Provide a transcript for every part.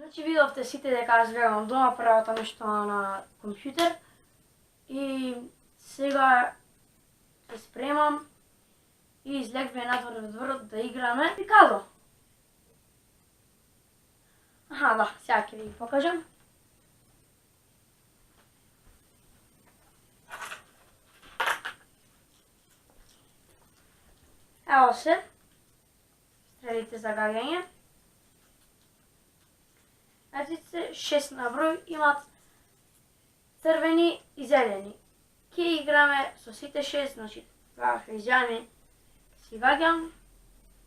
Значи видовте сите дека аз гледам дома првото нешто на компјутер и сега се спремам и излегме надвор во дворот да играме пикадо. Аха, да, сега ќе ви покажам. Ево се, стрелите за гаѓање. Артиците 6 на број имат црвени и зелени. Ке играме со сите 6, значи тоа ќе изјаваме, си гаѓам,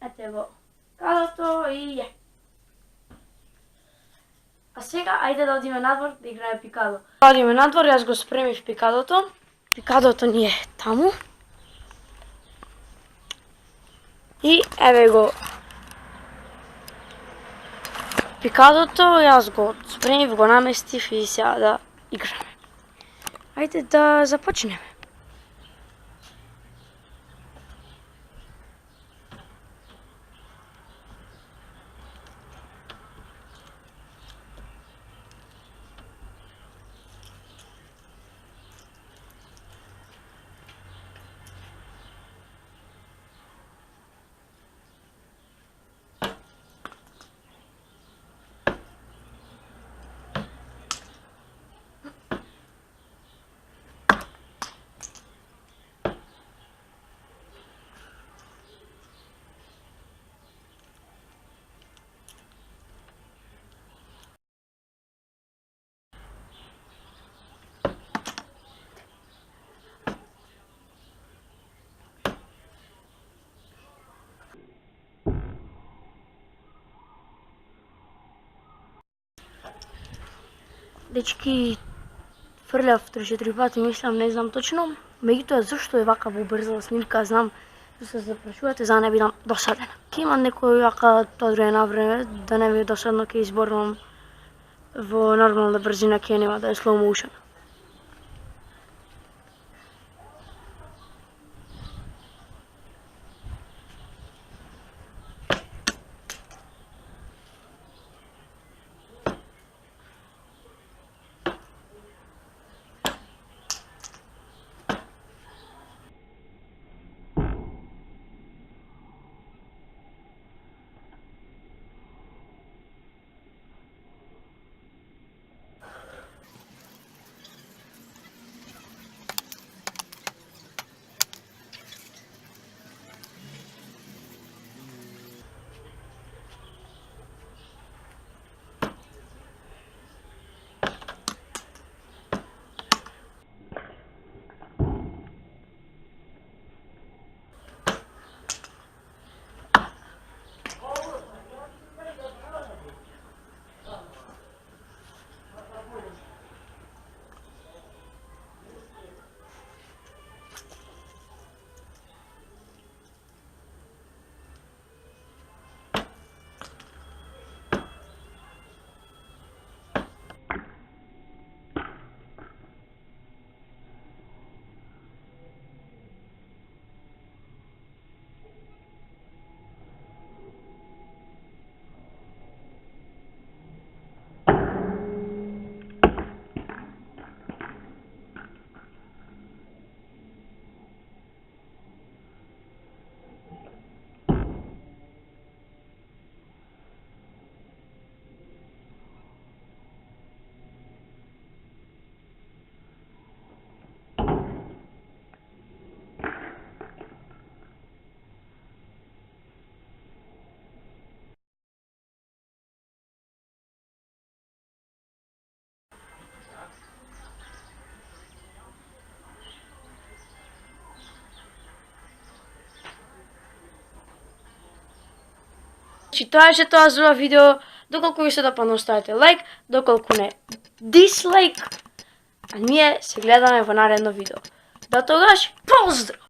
ете го кадото и е. А сега ајде да одиме надвор да играме пикадо. Одиме надвор, јас го спремив пикадото. Пикадото ни е таму. И еве го пикадото, јас го спремив, го наместив и сега да играме. Ајде да започнеме. Дечки, фрљав 3-4 пати, мислам, не знам точно. Меѓутоа, зашто е вака во брза снимка, знам, што се запрашувате, за да не бидам досаден. Ке има некој вака одредено време, да не ми е досадно, ке изборувам во нормална брзина, ке нема да е slow motion. Значи тоа е тоа за ова видео. Доколку ви се допадна, оставете лайк, доколку не, дислайк. А ние се гледаме во наредно видео. До тогаш, поздрав!